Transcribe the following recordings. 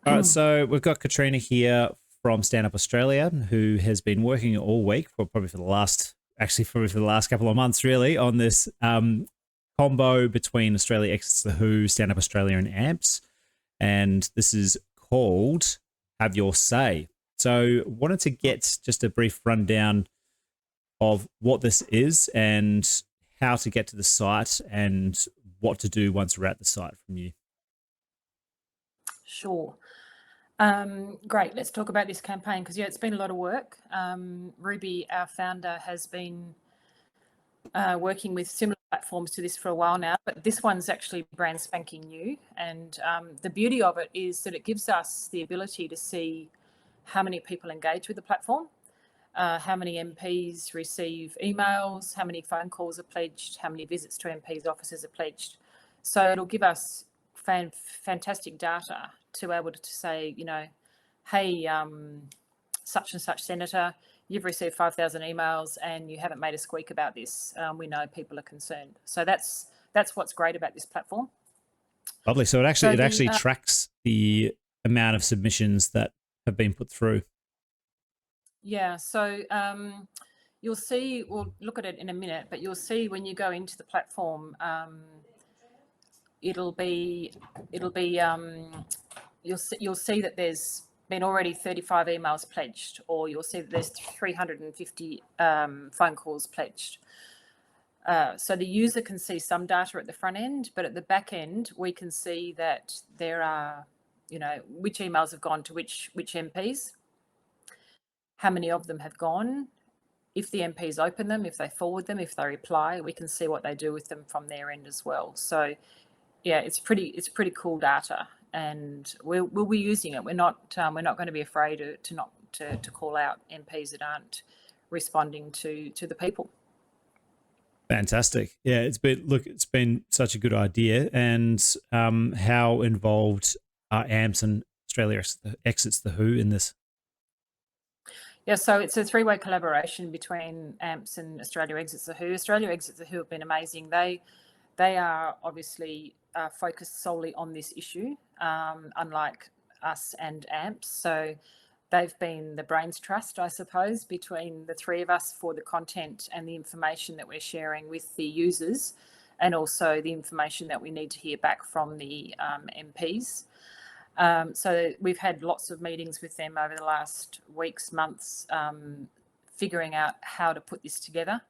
All right, so we've got Katrina here from Stand Up Australia, who has been working all week, probably for the last couple of months, really, on this combo between Australia Exits the Who, Stand Up Australia, and AMPS, and this is called Have Your Say. So, wanted to get just a brief rundown of what this is and how to get to the site and what to do once we're at the site from you. Sure. Great. Let's talk about this campaign because, it's been a lot of work. Ruby, our founder, has been working with similar platforms to this for a while now, but this one's actually brand spanking new. And the beauty of it is that it gives us the ability to see how many people engage with the platform, how many MPs receive emails, how many phone calls are pledged, how many visits to MPs' offices are pledged. So it'll give us fantastic data to be able to say, hey, such and such senator, you've received 5,000 emails and you haven't made a squeak about this. We know people are concerned. So that's what's great about this platform. Lovely. So it actually tracks the amount of submissions that have been put through. Yeah. So you'll see. We'll look at it in a minute, but you'll see when you go into the platform. You'll see that there's been already 35 emails pledged, or you'll see that there's 350 phone calls pledged. So the user can see some data at the front end, but at the back end, we can see that there are, which emails have gone to which MPs, how many of them have gone, if the MPs open them, if they forward them, if they reply, we can see what they do with them from their end as well. So yeah, it's pretty cool data, and we'll be using it. We're not going to be afraid to call out MPs that aren't responding to the people. Fantastic. Yeah, it's been such a good idea. And how involved are AMPS and Australia Exits the Who in this? Yeah, so it's a three-way collaboration between AMPS and Australia Exits the Who. Australia Exits the Who have been amazing. They are obviously focused solely on this issue, unlike us and AMPS. So they've been the brains trust, I suppose, between the three of us for the content and the information that we're sharing with the users, and also the information that we need to hear back from the MPs. So we've had lots of meetings with them over the last weeks, months, figuring out how to put this together.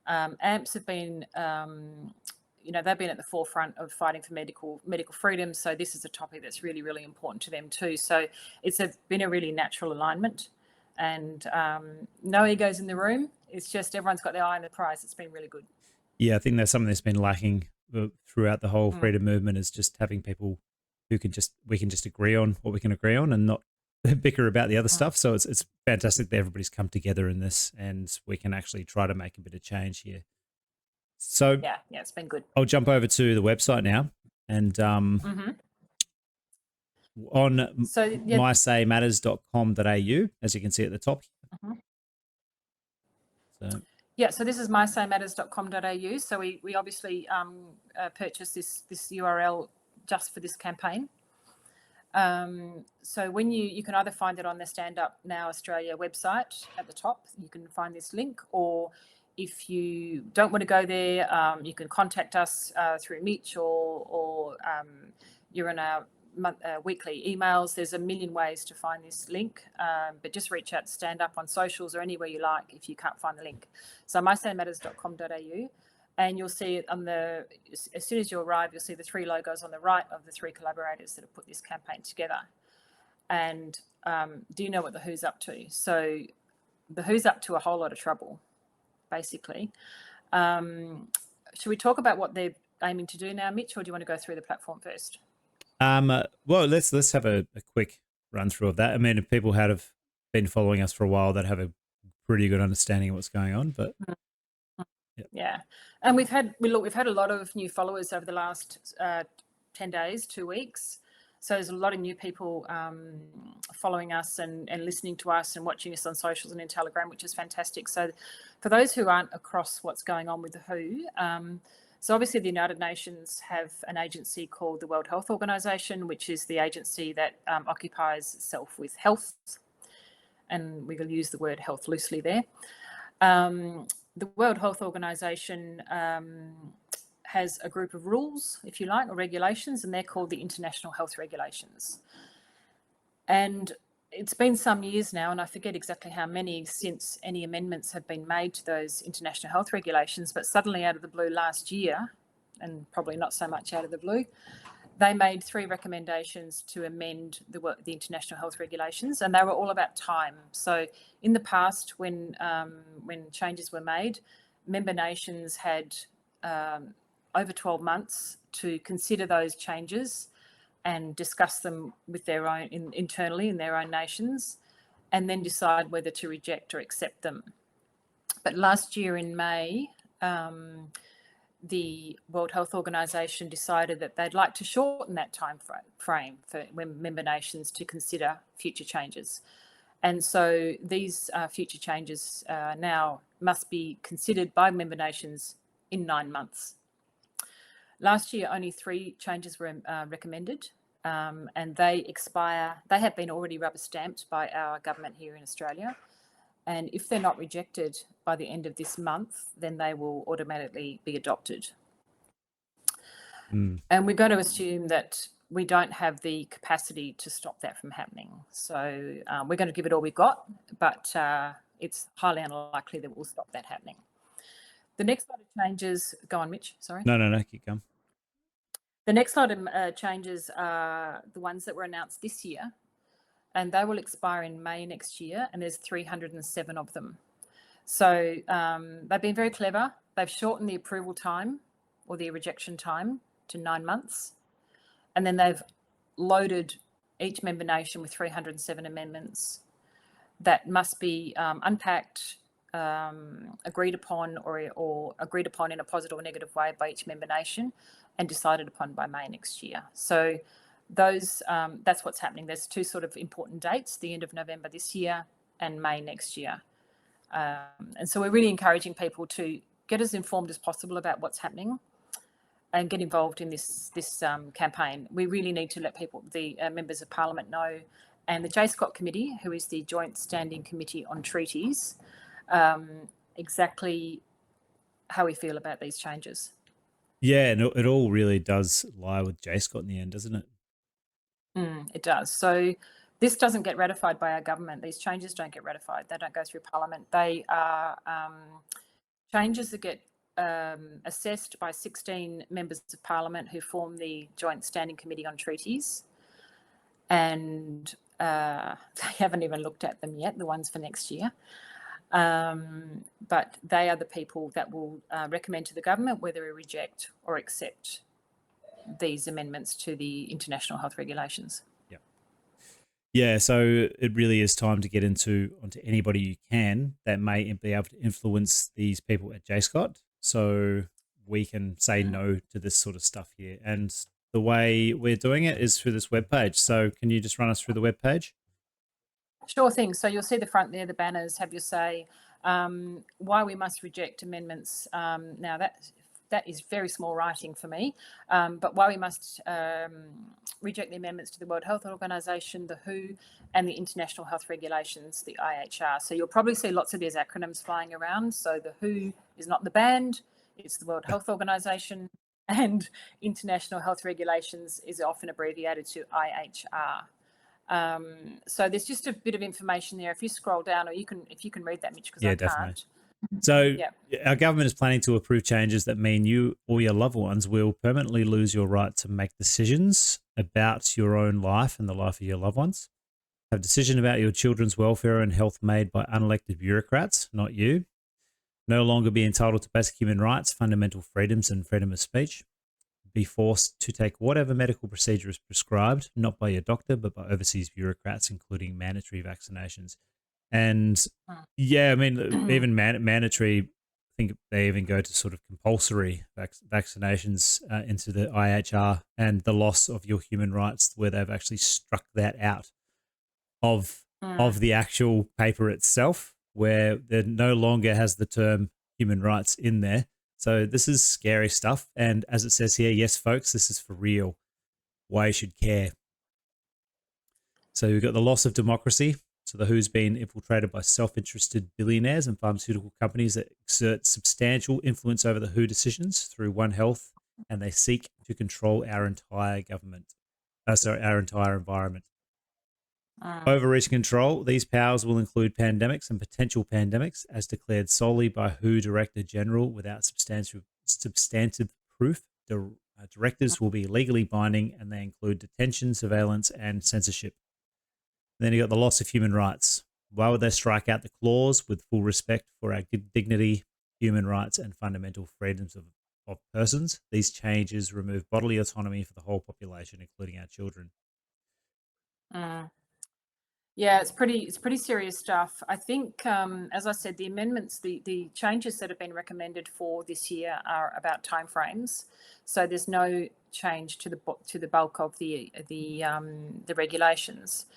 AMPS have been, they've been at the forefront of fighting for medical freedom. So this is a topic that's really, really important to them too. So it's been a really natural alignment, and no egos in the room. It's just everyone's got their eye on the prize. It's been really good. Yeah, I think that's something that's been lacking throughout the whole freedom movement, is just having people who we can just agree on what we can agree on and not bicker about the other stuff. So it's fantastic that everybody's come together in this, and we can actually try to make a bit of change here. So yeah, it's been good. I'll jump over to the website now, and on mysaymatters.com.au, as you can see at the top. So this is mysaymatters.com.au. So we obviously purchased this URL just for this campaign. So when you can either find it on the Stand Up Now Australia website at the top, you can find this link, or if you don't want to go there, you can contact us through Mitch, or you're in our weekly emails. There's a million ways to find this link, but just reach out to Stand Up on socials or anywhere you like if you can't find the link. So mysaymatters.com.au, and you'll see it as soon as you arrive, you'll see the three logos on the right of the three collaborators that have put this campaign together. And do you know what the Who's up to? So the Who's up to a whole lot of trouble, basically. Should we talk about what they're aiming to do now, Mitch, or do you want to go through the platform first? Well, let's have a quick run through of that. I mean, if people have been following us for a while, that have a pretty good understanding of what's going on. But yeah, and we've had a lot of new followers over the last 10 days, 2 weeks. So there's a lot of new people following us and listening to us and watching us on socials and in Telegram, which is fantastic. So for those who aren't across what's going on with the Who, So obviously the United Nations have an agency called the World Health Organization, which is the agency that occupies itself with health, and we will use the word health loosely there. The World Health Organization has a group of rules, if you like, or regulations, and they're called the International Health Regulations. And it's been some years now, and I forget exactly how many since any amendments have been made to those international health regulations, but suddenly out of the blue last year, and probably not so much out of the blue, they made 3 recommendations to amend the international health regulations, and they were all about time. So in the past, when changes were made, member nations had over 12 months to consider those changes and discuss them with their own internally in their own nations, and then decide whether to reject or accept them. But last year in May, the World Health Organization decided that they'd like to shorten that time frame for member nations to consider future changes. And so these future changes now must be considered by member nations in 9 months. Last year, only 3 changes were recommended, and they expire. They have been already rubber stamped by our government here in Australia. And if they're not rejected by the end of this month, then they will automatically be adopted. And we've got to assume that we don't have the capacity to stop that from happening. So we're going to give it all we've got, but it's highly unlikely that we'll stop that happening. The next lot of changes, go on, Mitch, sorry. No, keep going. The next lot of changes are the ones that were announced this year, and they will expire in May next year, and there's 307 of them. So they've been very clever. They've shortened the approval time or the rejection time to 9 months, and then they've loaded each member nation with 307 amendments that must be unpacked, agreed upon or agreed upon in a positive or negative way by each member nation and decided upon by May next year. So those that's what's happening. There's 2 sort of important dates, the end of November this year and May next year. And so we're really encouraging people to get as informed as possible about what's happening and get involved in this campaign. We really need to let people, the members of Parliament, know, and the JSCOT committee, who is the Joint Standing Committee on Treaties, exactly how we feel about these changes. Yeah, and it all really does lie with JSCOT in the end, doesn't it? It does. So this doesn't get ratified by our government. These changes don't get ratified. They don't go through Parliament. They are changes that get assessed by 16 members of Parliament who form the Joint Standing Committee on Treaties. And they haven't even looked at them yet, the ones for next year. But they are the people that will recommend to the government whether we reject or accept these amendments to the international health regulations. Yeah, so it really is time to get onto anybody you can that may be able to influence these people at JSCOT, so we can say no to this sort of stuff here. And the way we're doing it is through this webpage. So can you just run us through the webpage? Sure thing. So you'll see the front there, the banners, have your say, why we must reject amendments. Now that is very small writing for me, but why we must reject the amendments to the World Health Organization, the WHO, and the International Health Regulations, the IHR. So you'll probably see lots of these acronyms flying around. So the WHO is not the band, it's the World Health Organization, and International Health Regulations is often abbreviated to IHR. So there's just a bit of information there. If you scroll down, or if you can read that, Mitch, because I definitely can't. So our government is planning to approve changes that mean you or your loved ones will permanently lose your right to make decisions about your own life and the life of your loved ones. Have decision about your children's welfare and health made by unelected bureaucrats, not you. No longer be entitled to basic human rights, fundamental freedoms, and freedom of speech. Be forced to take whatever medical procedure is prescribed, not by your doctor, but by overseas bureaucrats, including mandatory vaccinations. And yeah, I mean, even mandatory, I think they even go to sort of compulsory vaccinations into the IHR, and the loss of your human rights, where they've actually struck that out of the actual paper itself, where there no longer has the term human rights in there. So this is scary stuff. And as it says here, yes, folks, this is for real. Why you should care. So we've got the loss of democracy. So the WHO's been infiltrated by self-interested billionaires and pharmaceutical companies that exert substantial influence over the WHO decisions through One Health, and they seek to control our entire government. Our entire environment. Overreaching control. These powers will include pandemics and potential pandemics, as declared solely by WHO Director General without substantive proof. Directives will be legally binding, and they include detention, surveillance, and censorship. Then you got the loss of human rights. Why would they strike out the clause with full respect for our dignity, human rights, and fundamental freedoms of persons? These changes remove bodily autonomy for the whole population, including our children. Yeah, it's pretty serious stuff. I think, as I said, the amendments, the changes that have been recommended for this year are about timeframes. So there's no change to the bulk of the regulations.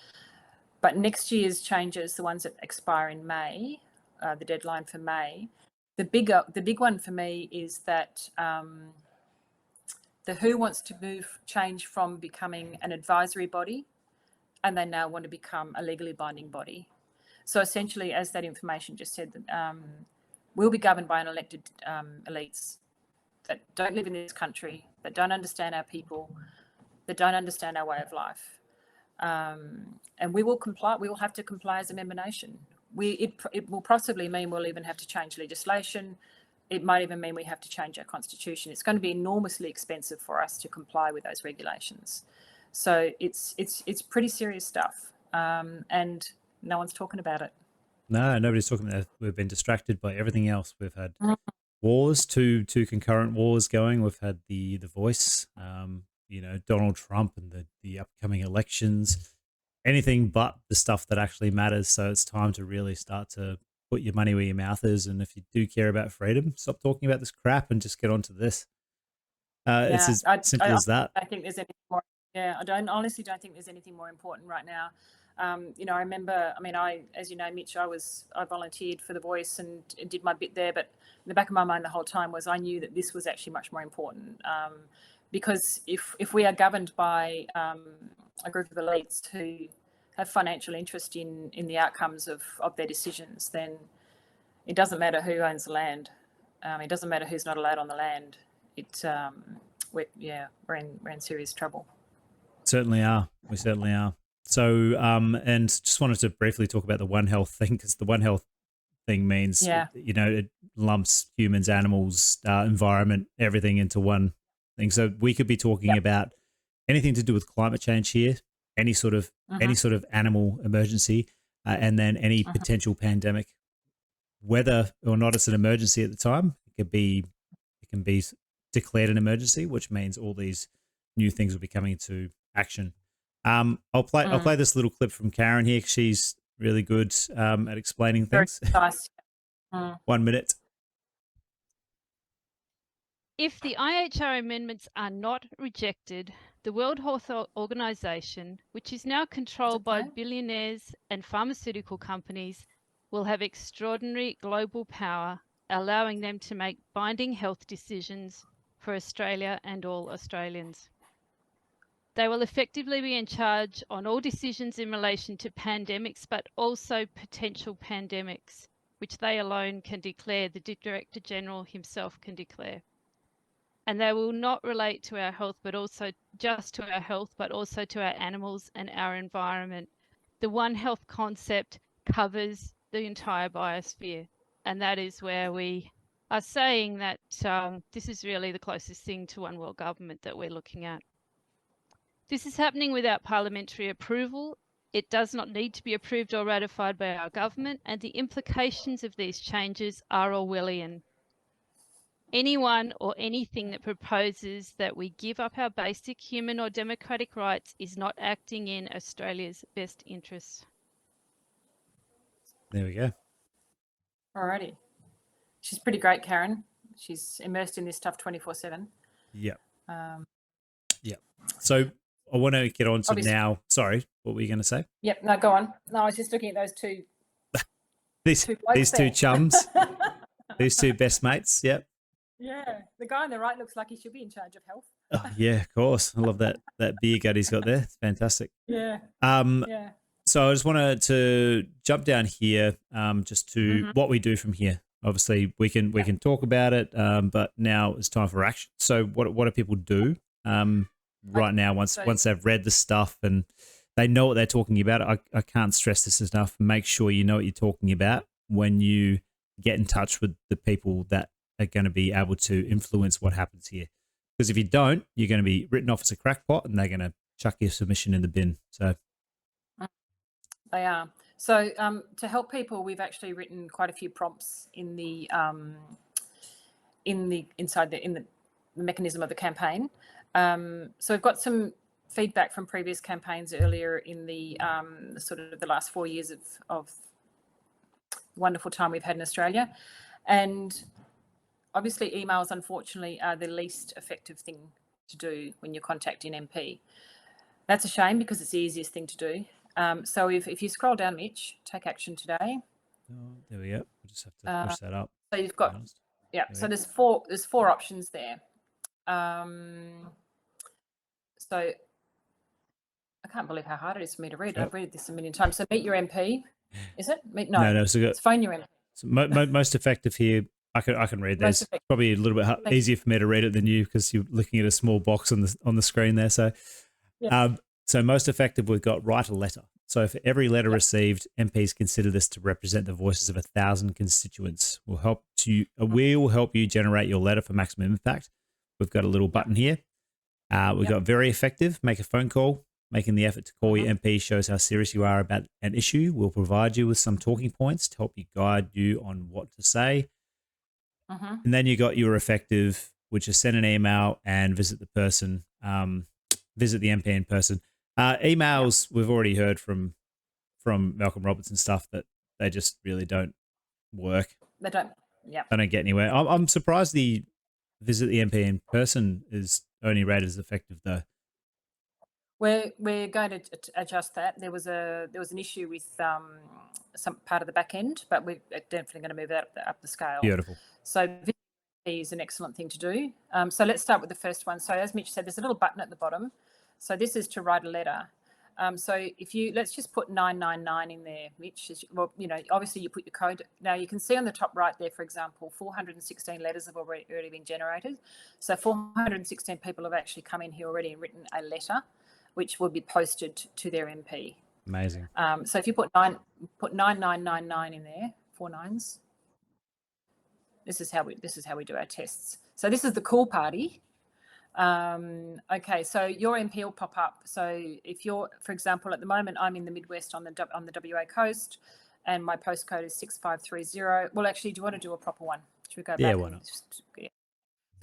But next year's changes, the ones that expire in May, the deadline for May, the big one for me is that the WHO wants to change from becoming an advisory body, and they now want to become a legally binding body. So essentially, as that information just said, we'll be governed by unelected elites that don't live in this country, that don't understand our people, that don't understand our way of life. And we will comply. We will have to comply as a member nation. It will possibly mean we'll even have to change legislation. It might even mean we have to change our constitution. It's going to be enormously expensive for us to comply with those regulations. So it's pretty serious stuff, and no one's talking about it. No, nobody's talking about it. We've been distracted by everything else. We've had wars, two concurrent wars going. We've had the Voice, Donald Trump and the upcoming elections, anything but the stuff that actually matters. So it's time to really start to put your money where your mouth is. And if you do care about freedom, stop talking about this crap and just get onto this. It's as simple as that. I think there's anything more. Yeah, I honestly don't think there's anything more important right now. I remember, as you know, Mitch, I volunteered for the Voice and did my bit there, but in the back of my mind the whole time was I knew that this was actually much more important. Because if we are governed by a group of elites who have financial interest in the outcomes of their decisions, then it doesn't matter who owns the land. It doesn't matter who's not allowed on the land. We're in serious trouble. Certainly are. We certainly are. So, and just wanted to briefly talk about the One Health thing, because the One Health thing means, it lumps humans, animals, environment, everything into one thing. So we could be talking about anything to do with climate change here, any sort of animal emergency, and then any potential pandemic, whether or not it's an emergency at the time. It can be declared an emergency, which means all these new things will be coming into action. I'll play this little clip from Karen here. She's really good at explaining things. Nice. 1 minute. If the IHR amendments are not rejected, the World Health Organization, which is now controlled by billionaires and pharmaceutical companies, will have extraordinary global power, allowing them to make binding health decisions for Australia and all Australians. They will effectively be in charge on all decisions in relation to pandemics, but also potential pandemics, which they alone can declare, the Director General himself can declare. And they will not relate to our health, but also just to our health, but also to our animals and our environment. The One Health concept covers the entire biosphere, and that is where we are saying that this is really the closest thing to one world government that we're looking at. This is happening without parliamentary approval. It does not need to be approved or ratified by our government, and the implications of these changes are Orwellian. Anyone or anything that proposes that we give up our basic human or democratic rights is not acting in Australia's best interests. There we go. Alrighty. She's pretty great, Karen. She's immersed in this stuff 24/7. Yep. So I want to get on to now. Sorry, what were you going to say? Yep. No, go on. No, I was just looking at those two. These two chums. These two best mates. Yep. Yeah, the guy on the right looks like he should be in charge of health. Oh, yeah, of course. I love that beer gut he's got there. It's fantastic. Yeah, Um, yeah. so I just wanted to jump down here, just to what we do from here. Obviously, we can talk about it, but now it's time for action. So, what do people do right now once they've read the stuff and they know what they're talking about? I can't stress this enough. Make sure you know what you're talking about when you get in touch with the people that are going to be able to influence what happens here. Because if you don't, you're going to be written off as a crackpot, and they're going to chuck your submission in the bin. So. They are. So to help people, we've actually written quite a few prompts in the mechanism of the campaign. So we've got some feedback from previous campaigns earlier in the sort of the last 4 years of wonderful time we've had in Australia, and obviously emails, unfortunately, are the least effective thing to do when you're contacting MP. That's a shame because it's the easiest thing to do. So if you scroll down, Mitch, take action today. Oh, there we go. We'll just have to push that up. So you've got, so there's four options there. So I can't believe how hard it is for me to read. I've read this a million times. So meet your MP, is it? No, it's phone your MP. So most effective here. I can read this. It's probably a little bit easier for me to read it than you because you're looking at a small box on the screen there. So, so most effective, we've got write a letter. So for every letter received, MPs consider this to represent the voices of 1,000 constituents. We'll help you generate your letter for maximum impact. We've got a little button here. We've got very effective. Make a phone call. Making the effort to call your MP shows how serious you are about an issue. We'll provide you with some talking points to help you guide you on what to say. And then you got your effective, which is send an email and visit the person, visit the MP in person. Emails, we've already heard from Malcolm Roberts and stuff that they just really don't work. They don't. Yeah. They don't get anywhere. I'm surprised the visit the MP in person is only rated as effective though. We're going to adjust that. There was an issue with some part of the back end, but we're definitely going to move that up the scale. Beautiful. So visit is an excellent thing to do. So let's start with the first one. So as Mitch said, there's a little button at the bottom. So this is to write a letter. So let's just put 999 in there, Mitch. Well, obviously you put your code. Now you can see on the top right there, for example, 416 letters have already been generated. So 416 people have actually come in here already and written a letter, which will be posted to their MP. Amazing. So if you put 9999 in there, 4 nines. This is how we do our tests. So this is the cool party. Okay, so your MP will pop up. So if you're, for example, at the moment, I'm in the Midwest on the WA coast, and my postcode is 6530. Well, actually, do you want to do a proper one? Should we go back? Yeah, why not? So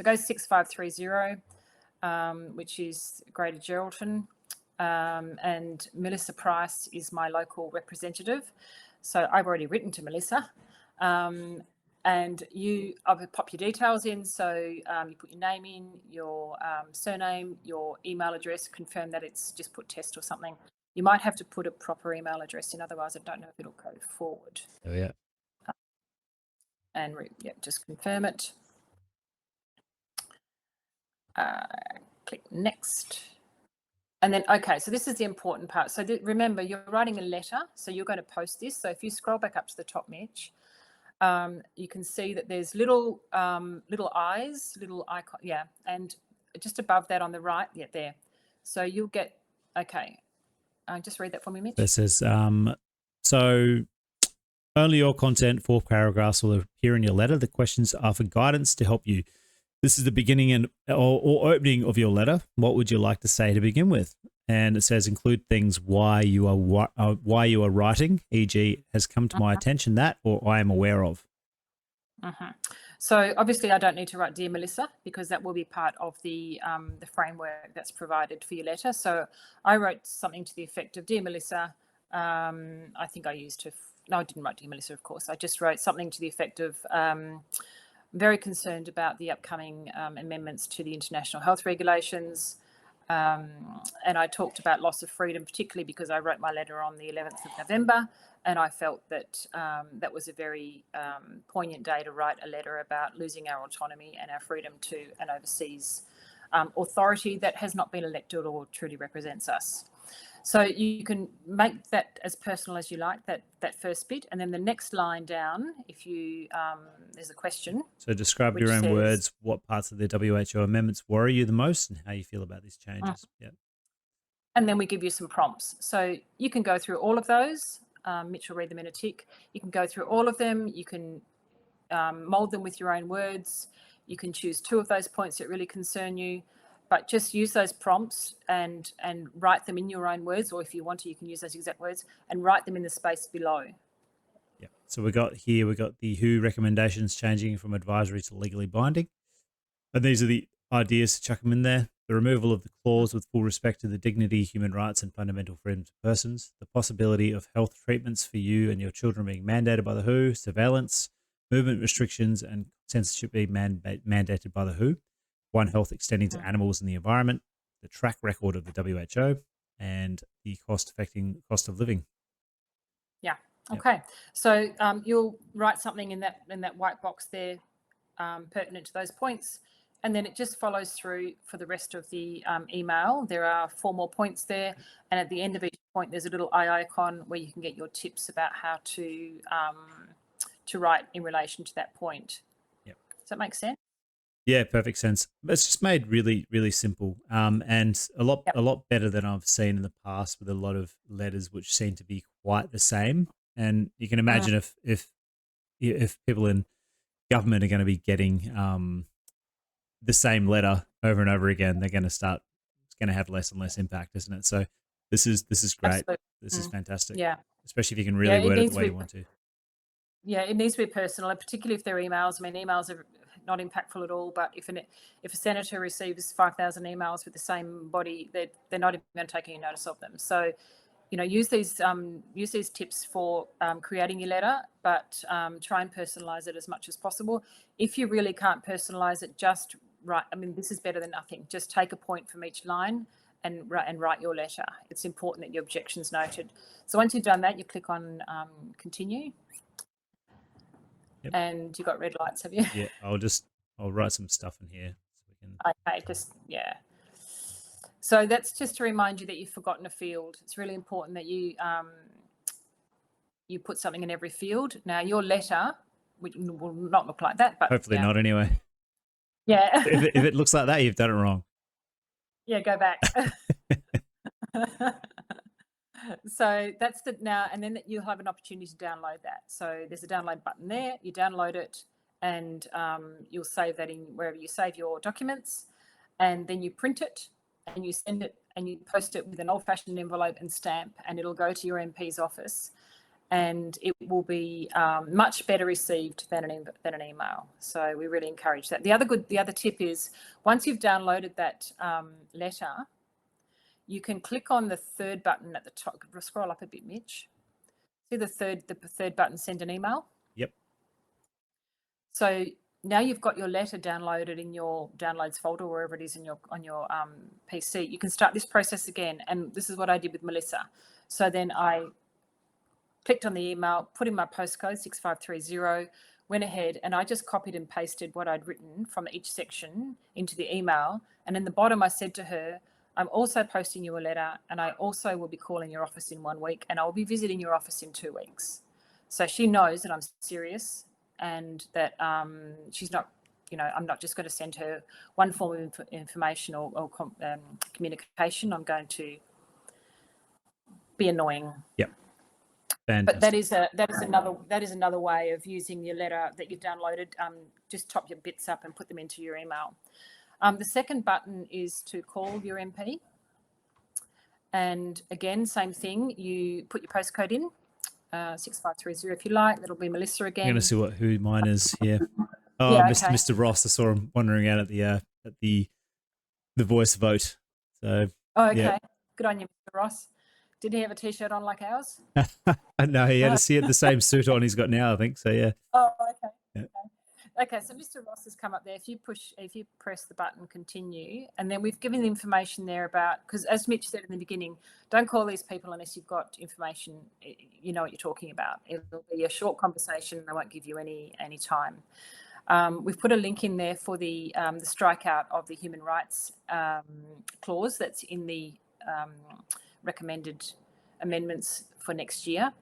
go 6530, which is Greater Geraldton. And Melissa Price is my local representative. So I've already written to Melissa. And I'll pop your details in. So you put your name in, your surname, your email address, confirm that it's just put test or something. You might have to put a proper email address in, otherwise I don't know if it'll go forward. Oh, yeah. And just confirm it. Click next. And then, okay, so this is the important part. So remember, you're writing a letter, so you're going to post this. So if you scroll back up to the top, Mitch, you can see that there's little eyes, little icon, and just above that on the right, there. So you'll get, okay, just read that for me, Mitch. This is, so only your content, 4 paragraphs will appear in your letter. The questions are for guidance to help you. This is the beginning or opening of your letter. What would you like to say to begin with? And it says include things why you are writing, e.g. has come to my attention that, or I am aware of. So obviously I don't need to write Dear Melissa, because that will be part of the framework that's provided for your letter. So I wrote something to the effect of, Dear Melissa, I think I used to, no, I didn't write Dear Melissa, of course. I just wrote something to the effect of, very concerned about the upcoming amendments to the international health regulations. And I talked about loss of freedom, particularly because I wrote my letter on the 11th of November, and I felt that that was a very poignant day to write a letter about losing our autonomy and our freedom to an overseas authority that has not been elected or truly represents us. So you can make that as personal as you like, that first bit, and then the next line down, if you there's a question. So describe your own words, what parts of the WHO amendments worry you the most and how you feel about these changes. Yep. And then we give you some prompts. So you can go through all of those. Mitch will read them in a tick. You can go through all of them. You can mold them with your own words. You can choose 2 of those points that really concern you. But just use those prompts and write them in your own words, or if you want to, you can use those exact words and write them in the space below. Yeah. So we got the WHO recommendations changing from advisory to legally binding. And these are the ideas to chuck them in there. The removal of the clause with full respect to the dignity, human rights and fundamental freedoms of persons. The possibility of health treatments for you and your children being mandated by the WHO. Surveillance, movement restrictions and censorship being mandated by the WHO. One Health extending to animals and the environment, the track record of the WHO, and the cost of living. Yeah. Okay. Yep. So you'll write something in that white box there, pertinent to those points, and then it just follows through for the rest of the email. There are 4 more points there, and at the end of each point, there's a little eye icon where you can get your tips about how to write in relation to that point. Yep. Does that make sense? Yeah, perfect sense. It's just made really, really simple, and a lot better than I've seen in the past with a lot of letters which seem to be quite the same. And you can imagine if people in government are going to be getting the same letter over and over again, they're going to start. It's going to have less and less impact, isn't it? So this is great. Absolutely. This is fantastic. Yeah, especially if you can really word it the way you want to. Yeah, it needs to be personal, and particularly if they're emails. I mean, emails are not impactful at all, but if a senator receives 5,000 emails with the same body, they're not even going to take any notice of them. So, use these tips for creating your letter, but try and personalize it as much as possible. If you really can't personalize it, just write. I mean, this is better than nothing. Just take a point from each line and write your letter. It's important that your objection's noted. So once you've done that, you click on continue. Yep. And you got red lights, have you? Yeah, I'll write some stuff in here so we can. Okay, So that's just to remind you that you've forgotten a field. It's really important that you put something in every field. Now your letter will not look like that, but hopefully not anyway. Yeah. if it looks like that, you've done it wrong. Yeah, go back. So that's now, and then you'll have an opportunity to download that. So there's a download button there. You download it, and you'll save that in wherever you save your documents, and then you print it, and you send it, and you post it with an old-fashioned envelope and stamp, and it'll go to your MP's office, and it will be much better received than an email. So we really encourage that. The other tip is once you've downloaded that letter, you can click on the 3rd button at the top. Scroll up a bit, Mitch. See the third button, send an email? Yep. So now you've got your letter downloaded in your downloads folder, wherever it is on your PC. You can start this process again. And this is what I did with Melissa. So then I clicked on the email, put in my postcode 6530, went ahead, and I just copied and pasted what I'd written from each section into the email. And in the bottom, I said to her, I'm also posting you a letter, and I also will be calling your office in 1 week, and I'll be visiting your office in 2 weeks. So she knows that I'm serious, and that she's not, I'm not just going to send her one form of information or communication. I'm going to be annoying. Yep. Fantastic. But that is another way of using your letter that you've downloaded. Just top your bits up and put them into your email. The second button is to call your MP. And again, same thing. You put your postcode in, 6530 if you like. That'll be Melissa again. I'm going to see who mine is here. Oh, yeah, okay. Mr. Ross. I saw him wandering out at the voice vote. So. Oh, okay. Yeah. Good on you, Mr. Ross. Did he have a T-shirt on like ours? No, he had the same suit on he's got now, I think. So, yeah. Oh, okay. Yeah. Okay, so Mr. Ross has come up there. If you press the button continue, and then we've given the information there about, because as Mitch said in the beginning, don't call these people unless you've got information, you know what you're talking about. It'll be a short conversation. They won't give you any time. We've put a link in there for the strikeout of the human rights clause that's in the recommended amendments for next year.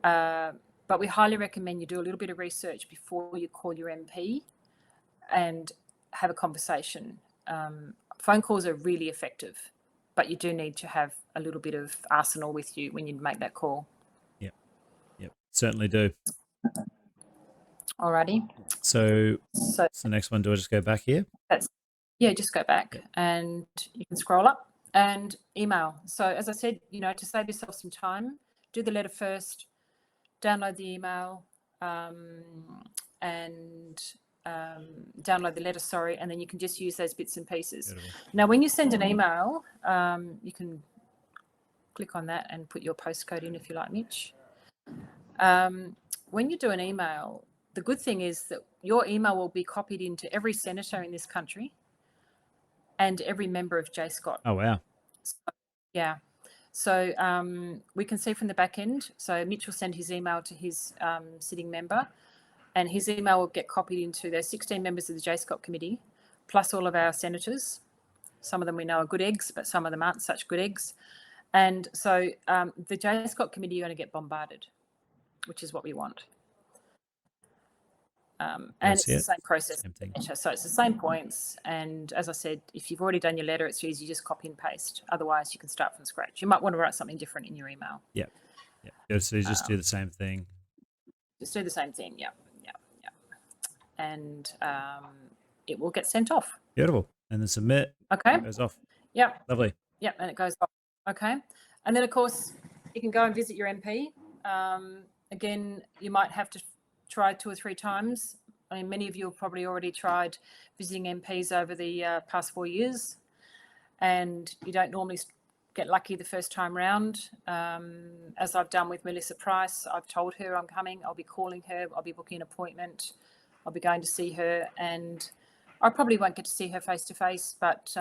But we highly recommend you do a little bit of research before you call your MP and have a conversation. Phone calls are really effective, but you do need to have a little bit of arsenal with you when you make that call. Yep, certainly do. Alrighty. So the next one, do I just go back here? Yeah, just go back and you can scroll up and email. So as I said, to save yourself some time, do the letter first, download the email and download the letter, and then you can just use those bits and pieces. Beautiful. Now, when you send an email, you can click on that and put your postcode in if you like, Mitch. When you do an email, the good thing is that your email will be copied into every senator in this country and every member of JSCOT. Oh, wow. Yeah. So we can see from the back end. So Mitch will send his email to his sitting member, and his email will get copied into those 16 members of the JSCOT committee, plus all of our senators. Some of them we know are good eggs, but some of them aren't such good eggs. And so the JSCOT committee are going to get bombarded, which is what we want. And it's the same process. Same thing. So it's the same points. And as I said, if you've already done your letter, it's easy, just copy and paste. Otherwise, you can start from scratch. You might want to write something different in your email. Yeah. So you just do the same thing. Just do the same thing. Yeah. And it will get sent off. Beautiful. And then submit. Okay. It goes off. Yeah. Lovely. Yeah, and it goes off. Okay. And then, of course, you can go and visit your MP. Again, you might have to try 2 or 3 times. I mean, many of you have probably already tried visiting MPs over the past 4 years, and you don't normally get lucky the first time round. As I've done with Melissa Price, I've told her I'm coming. I'll be calling her. I'll be booking an appointment. I'll be going to see her, and I probably won't get to see her face to face, but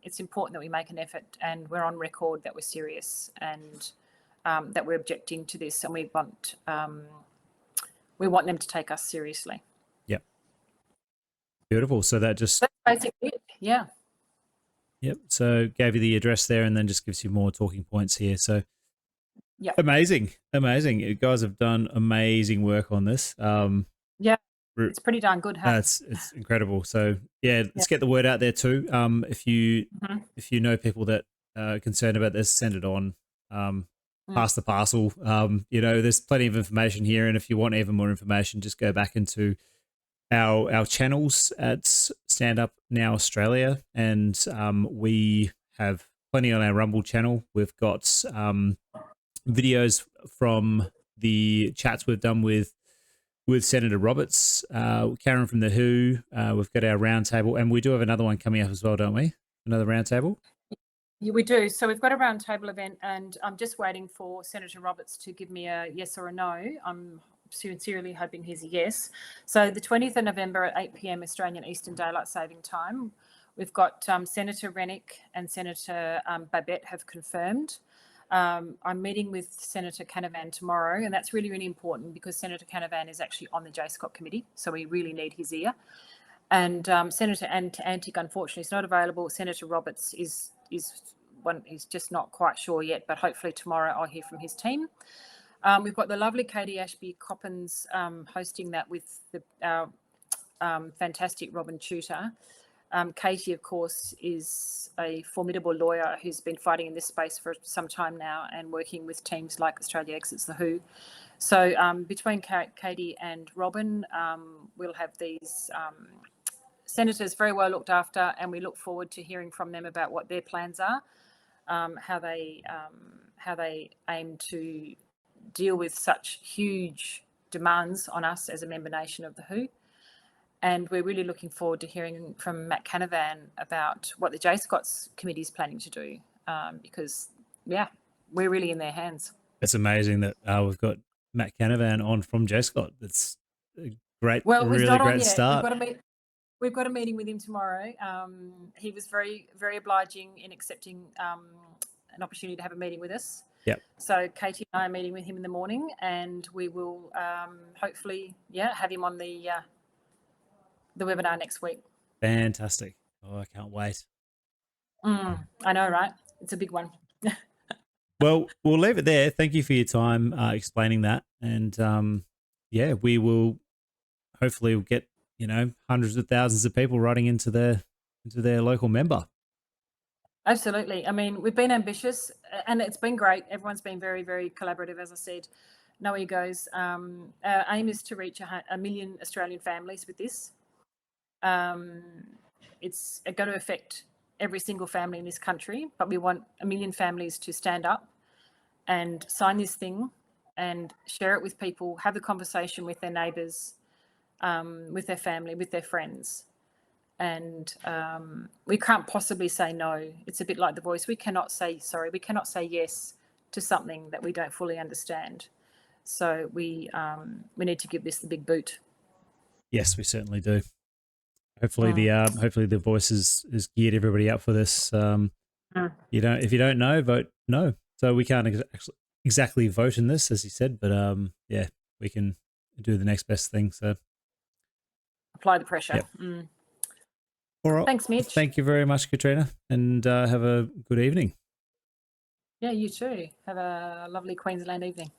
it's important that we make an effort, and we're on record that we're serious and that we're objecting to this, and we want them to take us seriously. Yep. Beautiful. So that's basically it. Yeah. Yep. So gave you the address there, and then just gives you more talking points here. So yeah, amazing. You guys have done amazing work on this. Yeah. It's pretty darn good. It's incredible. So let's get the word out there too. If you know people that are concerned about this, send it on. Pass the parcel. There's plenty of information here, and if you want even more information, just go back into our channels at Stand Up Now Australia, and we have plenty on our Rumble channel. We've got videos from the chats we've done with Senator Roberts, Karen from the WHO. We've got our roundtable, and we do have another one coming up as well, don't we? Another roundtable. Yeah, we do. So we've got a roundtable event, and I'm just waiting for Senator Roberts to give me a yes or a no. I'm sincerely hoping he's a yes. So the 20th of November at 8 p.m. Australian Eastern Daylight Saving Time, we've got Senator Rennick and Senator Babette have confirmed. I'm meeting with Senator Canavan tomorrow, and that's really, really important because Senator Canavan is actually on the JSCOT committee, so we really need his ear. And Senator Antic, unfortunately, is not available. Senator Roberts is he's just not quite sure yet, but hopefully tomorrow I'll hear from his team. We've got the lovely Katie Ashby Coppins hosting that with our fantastic Robin Tutor. Katie, of course, is a formidable lawyer who's been fighting in this space for some time now and working with teams like Australia Exits the WHO. So between Katie and Robin, we'll have these senators very well looked after, and we look forward to hearing from them about what their plans are, how they aim to deal with such huge demands on us as a member nation of the WHO. And we're really looking forward to hearing from Matt Canavan about what the JSCOT's committee is planning to do, because, we're really in their hands. It's amazing that we've got Matt Canavan on from JSCOT. It's Great, Well, he's really not on great yet. start. We've got a meeting with him tomorrow. He was very, very obliging in accepting an opportunity to have a meeting with us. Yep. So Katie and I are meeting with him in the morning, and we will hopefully, have him on the webinar next week. Fantastic. Oh, I can't wait. I know, right? It's a big one. Well, we'll leave it there. Thank you for your time explaining that. And we will hopefully get, hundreds of thousands of people writing into their local member. Absolutely. I mean, we've been ambitious and it's been great. Everyone's been very, very collaborative, as I said. No egos. Our aim is to reach 1 million Australian families with this. It's going to affect every single family in this country, but we want 1 million families to stand up and sign this thing and share it with people, have a conversation with their neighbours, with their family, with their friends. And we can't possibly say no. It's a bit like The Voice. We cannot say sorry. We cannot say yes to something that we don't fully understand. So we need to give this the big boot. Yes, we certainly do. Hopefully the Voice is geared everybody up for this. If you don't know, vote no. So we can't exactly vote in this, as you said, but we can do the next best thing. So apply the pressure. Yep. All right. Thanks, Mitch. Thank you very much, Katrina, and have a good evening. Yeah, you too. Have a lovely Queensland evening.